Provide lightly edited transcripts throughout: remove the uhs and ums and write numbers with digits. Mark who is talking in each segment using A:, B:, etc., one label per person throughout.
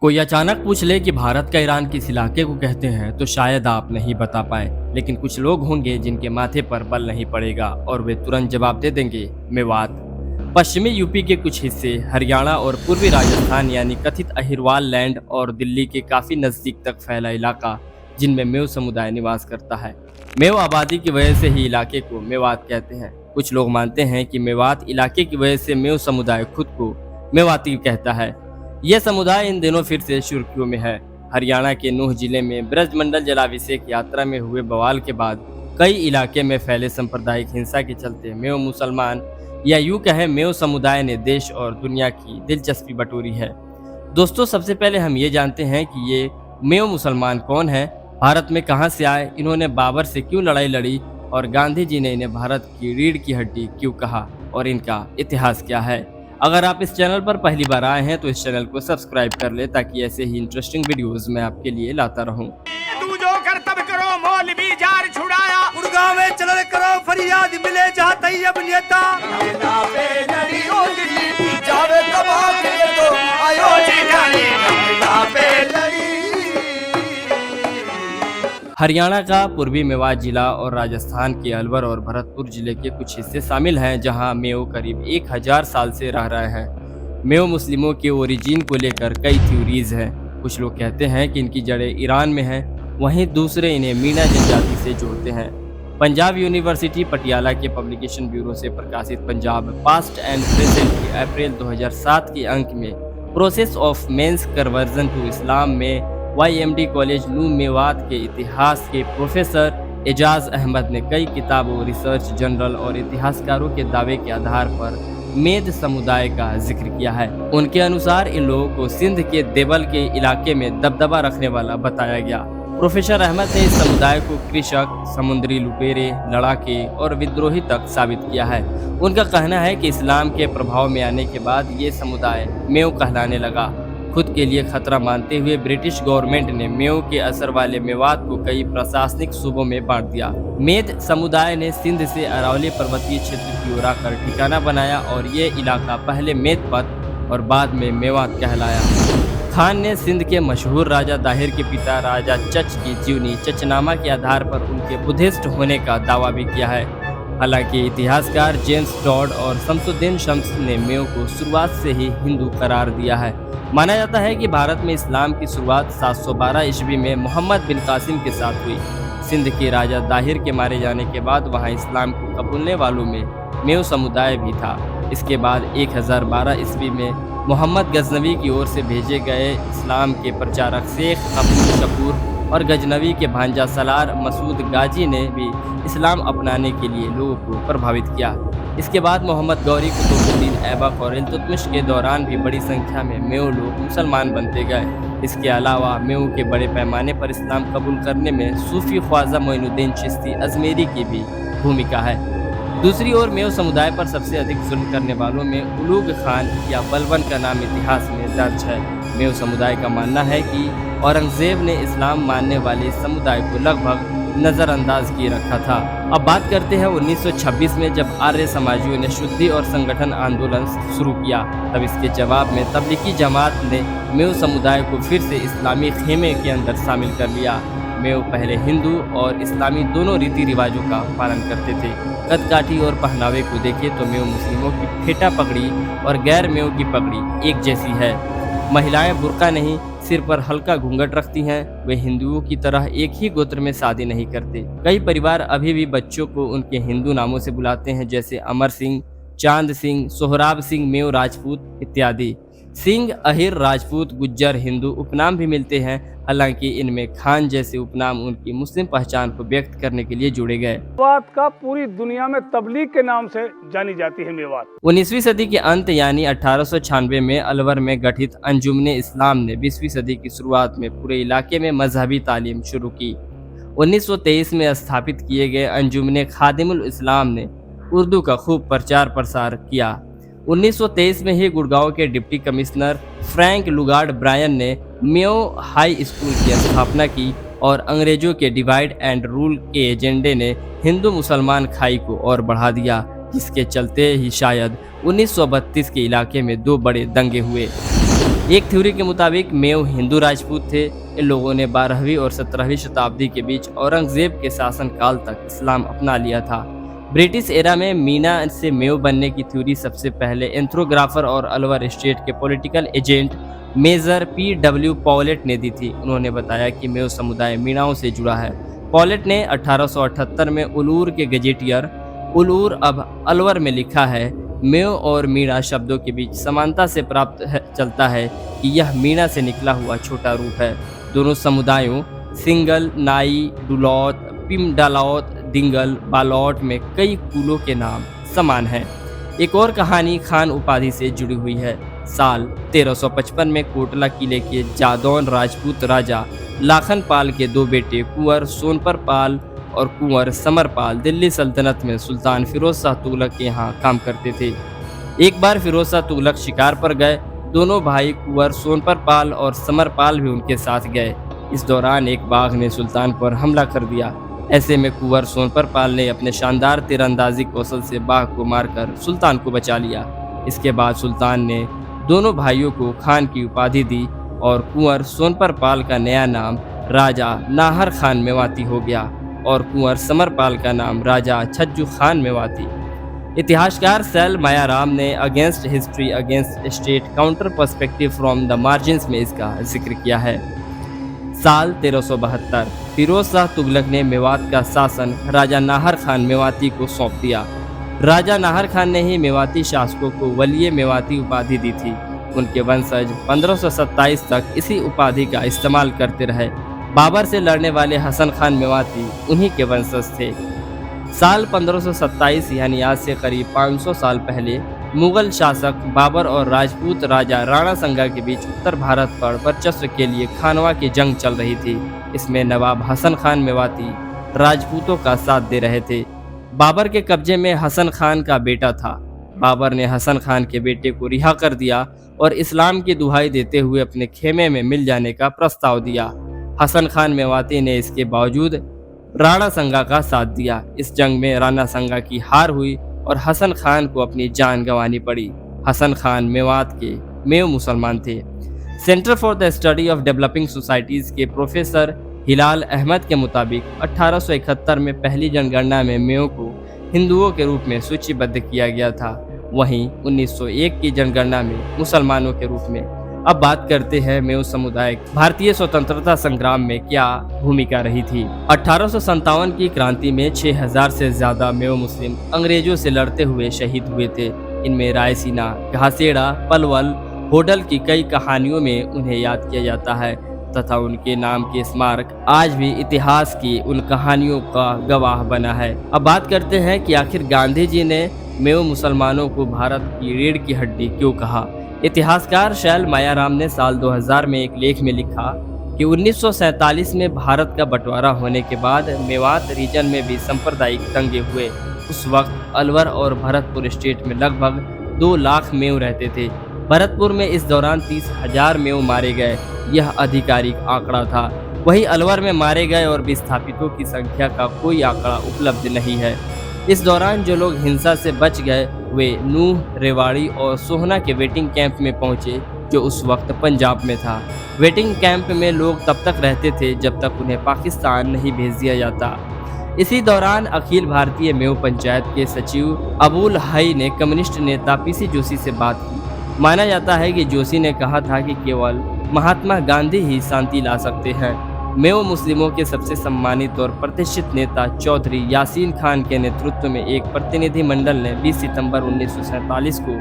A: कोई अचानक पूछ ले कि भारत का ईरान किस इलाके को कहते हैं तो शायद आप नहीं बता पाए, लेकिन कुछ लोग होंगे जिनके माथे पर बल नहीं पड़ेगा और वे तुरंत जवाब दे देंगे मेवात। पश्चिमी यूपी के कुछ हिस्से, हरियाणा और पूर्वी राजस्थान यानी कथित अहिरवाल लैंड और दिल्ली के काफी नजदीक तक फैला इलाका जिनमें मेव समुदाय निवास करता है। मेव आबादी की वजह से ही इलाके को मेवात कहते हैं। कुछ लोग मानते हैं कि मेवात इलाके की वजह से मेव समुदाय खुद को मेवाती कहता है। यह समुदाय इन दिनों फिर से सुर्खियों में है। हरियाणा के नूह जिले में ब्रजमंडल जलाभिषेक यात्रा में हुए बवाल के बाद कई इलाके में फैले सांप्रदायिक हिंसा के चलते मेव मुसलमान या यूं कहें मेव समुदाय ने देश और दुनिया की दिलचस्पी बटोरी है। दोस्तों, सबसे पहले हम ये जानते हैं कि ये मेव मुसलमान कौन है, भारत में कहां से आए, इन्होंने बाबर से क्यों लड़ाई लड़ी और गांधी जी ने इन्हें भारत की रीढ़ की हड्डी क्यों कहा और इनका इतिहास क्या है। अगर आप इस चैनल पर पहली बार आए हैं तो इस चैनल को सब्सक्राइब कर ले ताकि ऐसे ही इंटरेस्टिंग वीडियोस मैं आपके लिए लाता रहूं।
B: तू जो कर तब करो, मौलवी जार छुड़ाया,
C: गुड़गांव में चलल करो, फरियाद मिले जहाँ तैयब नेता।
B: जावे तबाह के तो आयो ठिकाने, पे लड़ी।
A: हरियाणा का पूर्वी मेवात जिला और राजस्थान के अलवर और भरतपुर जिले के कुछ हिस्से शामिल हैं जहां मेव करीब 1000 साल से रह रहे हैं। मेव मुस्लिमों के ओरिजिन को लेकर कई थ्योरीज हैं। कुछ लोग कहते हैं कि इनकी जड़ें ईरान में हैं, वहीं दूसरे इन्हें मीना जनजाति से जोड़ते हैं। पंजाब यूनिवर्सिटी पटियाला के पब्लिकेशन ब्यूरो से प्रकाशित पंजाब पास्ट एंड प्रेजेंट के अप्रैल 2007 के अंक में process of mens conversion to Islam में YMD कॉलेज नूह मेवात के इतिहास के प्रोफेसर एजाज अहमद ने कई किताबों, रिसर्च जर्नल और इतिहासकारों के दावे के आधार पर मेद समुदाय का जिक्र किया है। उनके अनुसार इन लोगों को सिंध के देवल के इलाके में दबदबा रखने वाला बताया गया। प्रोफेसर अहमद ने इस समुदाय को कृषक, समुद्री लुटेरे, लड़ाके और विद्रोही तक साबित किया है। उनका कहना है कि इस्लाम के प्रभाव में आने के बाद ये समुदाय मेव कहलाने लगा। खुद के लिए खतरा मानते हुए ब्रिटिश गवर्नमेंट ने मेव के असर वाले मेवात को कई प्रशासनिक सूबों में बांट दिया। मेद समुदाय ने सिंध से अरावली पर्वतीय क्षेत्र की ओर आकर ठिकाना बनाया और ये इलाका पहले मेदपत और बाद में मेवात कहलाया। खान ने सिंध के मशहूर राजा दाहिर के पिता राजा चच की जीवनी चचनामा के आधार पर उनके बुद्धिस्ट होने का दावा भी किया है। हालांकि इतिहासकार जेम्स टॉड और शमसुद्दीन शम्स ने मेव को शुरुआत से ही हिंदू करार दिया है। माना जाता है कि भारत में इस्लाम की शुरुआत 712 ईस्वी में मोहम्मद बिन कासिम के साथ हुई। सिंध के राजा दाहिर के मारे जाने के बाद वहां इस्लाम को कबूलने वालों में मेव समुदाय भी था। इसके बाद 1012 ईस्वी में मोहम्मद गजनवी की ओर से भेजे गए इस्लाम के प्रचारक शेख अब्दुल शकूर और गजनवी के भांजा सलार मसूद गाजी ने भी इस्लाम अपनाने के लिए लोगों को प्रभावित किया। इसके बाद मोहम्मद गौरी, कुतुबुद्दीन ऐबक और इल्तुतमिश के दौरान भी बड़ी संख्या में मेव लोग मुसलमान बनते गए। इसके अलावा मेव के बड़े पैमाने पर इस्लाम कबूल करने में सूफी ख्वाजा मोइनुद्दीन चिश्ती अजमेरी की भी भूमिका है। दूसरी ओर मेव समुदाय पर सबसे अधिक जुल्म करने वालों में उलूग खान या बलबन का नाम इतिहास में दर्ज है। मेव समुदाय का मानना है कि औरंगजेब ने इस्लाम मानने वाले समुदाय को लगभग नज़रअंदाज किए रखा था। अब बात करते हैं 1926 में जब आर्य समाजियों ने शुद्धि और संगठन आंदोलन शुरू किया। तब इसके जवाब में तबलीगी जमात ने मेव समुदाय को फिर से इस्लामी खेमे के अंदर शामिल कर लिया। मेव पहले हिंदू और इस्लामी दोनों रीति रिवाजों का पालन करते थे। कदकाठी और पहनावे को देखें तो मेव मुस्लिमों की फेटा पगड़ी और गैर मेव की पगड़ी एक जैसी है। महिलाएं बुर्का नहीं, सिर पर हल्का घूंघट रखती हैं। वे हिंदुओं की तरह एक ही गोत्र में शादी नहीं करते। कई परिवार अभी भी बच्चों को उनके हिंदू नामों से बुलाते हैं, जैसे अमर सिंह, चांद सिंह, सोहराब सिंह मेव राजपूत इत्यादि। सिंह, अहिर, राजपूत, गुज्जर हिंदू उपनाम भी मिलते हैं। हालांकि इनमें खान जैसे उपनाम उनकी मुस्लिम पहचान को व्यक्त करने के लिए जोड़े गए।
C: मेवात का पूरी दुनिया में तबलीग के नाम से जानी जाती है मेवात।
A: 19वीं सदी के अंत यानी 1896 में अलवर में गठित अंजुमने इस्लाम ने 20वीं सदी की शुरुआत में पूरे इलाके में मजहबी तालीम शुरू की। 1923 में स्थापित किए गए अंजुमने खादिमुल इस्लाम ने उर्दू का खूब प्रचार प्रसार किया। 1923 में ही गुड़गांव के deputy commissioner Frank Lugard Brian ने मेव हाई स्कूल की स्थापना की और अंग्रेजों के डिवाइड एंड रूल के एजेंडे ने हिंदू मुसलमान खाई को और बढ़ा दिया, जिसके चलते ही शायद 1932 के इलाके में 2 बड़े दंगे हुए। एक थ्योरी के मुताबिक मेव हिंदू राजपूत थे। इन लोगों ने 12वीं और 17वीं शताब्दी के बीच औरंगजेब के शासनकाल तक इस्लाम अपना लिया था। ब्रिटिश एरा में मीना से मेव बनने की थ्योरी सबसे पहले एंथ्रोग्राफर और अलवर स्टेट के पॉलिटिकल एजेंट मेजर P.W. पॉलेट ने दी थी। उन्होंने बताया कि मेव समुदाय मीणाओं से जुड़ा है। पॉलेट ने 1878 में उलूर के गजेटियर उलूर अब अलवर में लिखा है, मेव और मीणा शब्दों के बीच समानता से चलता है कि यह मीणा से निकला हुआ छोटा रूप है। दोनों समुदायों सिंगल, नाई, डुलौत, पिमडालौत, दिंगल, बालौट में कई कुलों के नाम समान हैं। एक और कहानी खान उपाधि से जुड़ी हुई है। साल 1355 में कोटला किले के जादौन राजपूत राजा लाखन पाल के 2 बेटे कुंवर सोनपर पाल और कुंवर समरपाल दिल्ली सल्तनत में सुल्तान फिरोज शाह तुगलक के यहाँ काम करते थे। एक बार फिरोज शाह तुगलक शिकार पर गए। दोनों भाई कुंवर सोनपर पाल और समरपाल भी उनके साथ गए। इस दौरान एक बाघ ने सुल्तान पर हमला कर दिया। ऐसे में कुंवर सोनपर पाल ने अपने शानदार तीरंदाजी कौशल से बाघ को मारकर सुल्तान को बचा लिया। इसके बाद सुल्तान ने दोनों भाइयों को खान की उपाधि दी और कुंवर सोनपर पाल का नया नाम राजा नाहर खान मेवाती हो गया और कुंवर समरपाल का नाम राजा छज्जू खान मेवाती। इतिहासकार सैल मायाराम ने against history against state counter perspective from the margins में इसका जिक्र किया है। साल 1372 फिरोज शाह तुगलक ने मेवात का शासन राजा नाहर खान मेवाती को सौंप दिया। राजा नाहर खान ने ही मेवाती शासकों को वलिये मेवाती उपाधि दी थी। उनके वंशज 1527 तक इसी उपाधि का इस्तेमाल करते रहे। बाबर से लड़ने वाले हसन खान मेवाती उन्हीं के वंशज थे। साल 1527 यानी आज से करीब 500 साल पहले मुगल शासक बाबर और राजपूत राजा राणा संगा के बीच उत्तर भारत पर वर्चस्व के लिए खानवा की जंग चल रही थी। इसमें नवाब हसन खान मेवाती राजपूतों का साथ दे रहे थे। बाबर के कब्जे में हसन खान का बेटा था। बाबर ने हसन खान के बेटे को रिहा कर दिया और इस्लाम की दुहाई देते हुए अपने खेमे में मिल जाने का प्रस्ताव दिया। हसन खान मेवाती ने इसके बावजूद राणा संगा का साथ दिया। इस जंग में राणा संगा की हार हुई और हसन खान को अपनी जान गंवानी पड़ी। हसन खान मेवात के मेव मुसलमान थे। Centre for the study of developing societies के प्रोफेसर हिलाल अहमद के मुताबिक 1871 में पहली जनगणना में मेव को हिंदुओं के रूप में सूचीबद्ध किया गया था। वहीं 1901 की जनगणना में मुसलमानों के रूप में। अब बात करते हैं मेव समुदाय भारतीय स्वतंत्रता संग्राम में क्या भूमिका रही थी। 1857 की क्रांति में 6000 से ज्यादा मेव मुस्लिम अंग्रेजों से लड़ते हुए शहीद हुए थे। इनमें रायसीना, घासेड़ा, पलवल, होडल की कई कहानियों में उन्हें याद किया जाता है तथा उनके नाम के स्मारक आज भी इतिहास की उन कहानियों का गवाह बना है। अब बात करते हैं कि आखिर गांधी जी ने मेव मुसलमानों को भारत की रीढ़ की हड्डी क्यों कहा। इतिहासकार शैल मायाराम ने साल 2000 में एक लेख में लिखा कि 1947 में भारत का बंटवारा होने के बाद मेवात रीजन में भी सांप्रदायिक दंगे हुए। उस वक्त अलवर और भरतपुर स्टेट में लगभग 2 लाख मेव रहते थे। भरतपुर में इस दौरान 30,000 मेव मारे गए, यह आधिकारिक आंकड़ा था। वहीं अलवर में मारे गए और विस्थापितों की संख्या का कोई आंकड़ा उपलब्ध नहीं है। इस दौरान जो लोग हिंसा से बच गए वे नूह, रेवाड़ी और सोहना के वेटिंग कैंप में पहुंचे जो उस वक्त पंजाब में था। वेटिंग कैंप में लोग तब तक रहते थे जब तक उन्हें पाकिस्तान नहीं भेज दिया जाता। इसी दौरान अखिल भारतीय मेव पंचायत के सचिव अबुल हई ने कम्युनिस्ट नेता पीसी जोशी से बात की। माना जाता है कि जोशी ने कहा था कि केवल महात्मा गांधी ही शांति ला सकते हैं। मेव मुस्लिमों के सबसे सम्मानित और प्रतिष्ठित नेता चौधरी यासीन खान के नेतृत्व में एक प्रतिनिधि मंडल ने 20 सितंबर 1947 को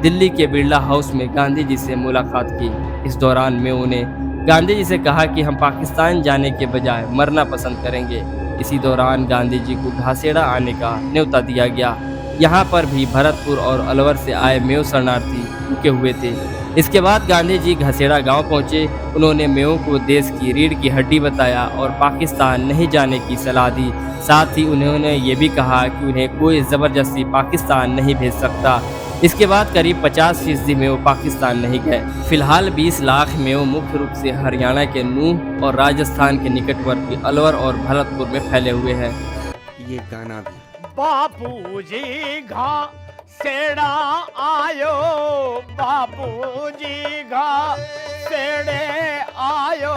A: दिल्ली के बिरला हाउस में गांधी जी से मुलाकात की। इस दौरान मेव ने गांधी जी से कहा कि हम पाकिस्तान जाने के बजाय मरना पसंद करेंगे। इसी दौरान गांधी जी को घासेड़ा आने का न्योता दिया गया। यहाँ पर भी भरतपुर और अलवर से आए मेव शरणार्थी रुके हुए थे। इसके बाद गांधी जी घसेड़ा गांव पहुंचे। उन्होंने मेव को देश की रीढ़ की हड्डी बताया और पाकिस्तान नहीं जाने की सलाह दी। साथ ही उन्होंने ये भी कहा कि उन्हें कोई ज़बरदस्ती पाकिस्तान नहीं भेज सकता। इसके बाद करीब 50% मेव पाकिस्तान नहीं गए। फिलहाल 20 लाख मेव मुख्य रूप से हरियाणा के नूह और राजस्थान के निकटवर्ती अलवर और भरतपुर में फैले हुए हैं।
B: ये गाना भी
C: बापूजी
D: सेड़ा आयो बापूजी घा सेड़े आयो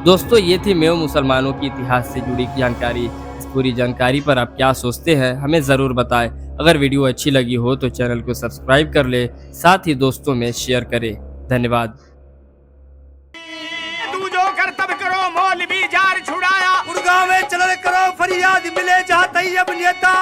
A: दोस्तों ये थी मेओ मुसलमानों की इतिहास से जुड़ी जानकारी। इस पूरी जानकारी पर आप क्या सोचते हैं हमें ज़रूर बताएं। अगर वीडियो अच्छी लगी हो तो चैनल को सब्सक्राइब कर ले, साथ ही दोस्तों में शेयर करें। धन्यवाद।
D: तू जो कर तब करो मौलवी जार छुड़ाया
B: गुड़गांव में चलल करो फरियाद मिले जहाँ तैयब नेता।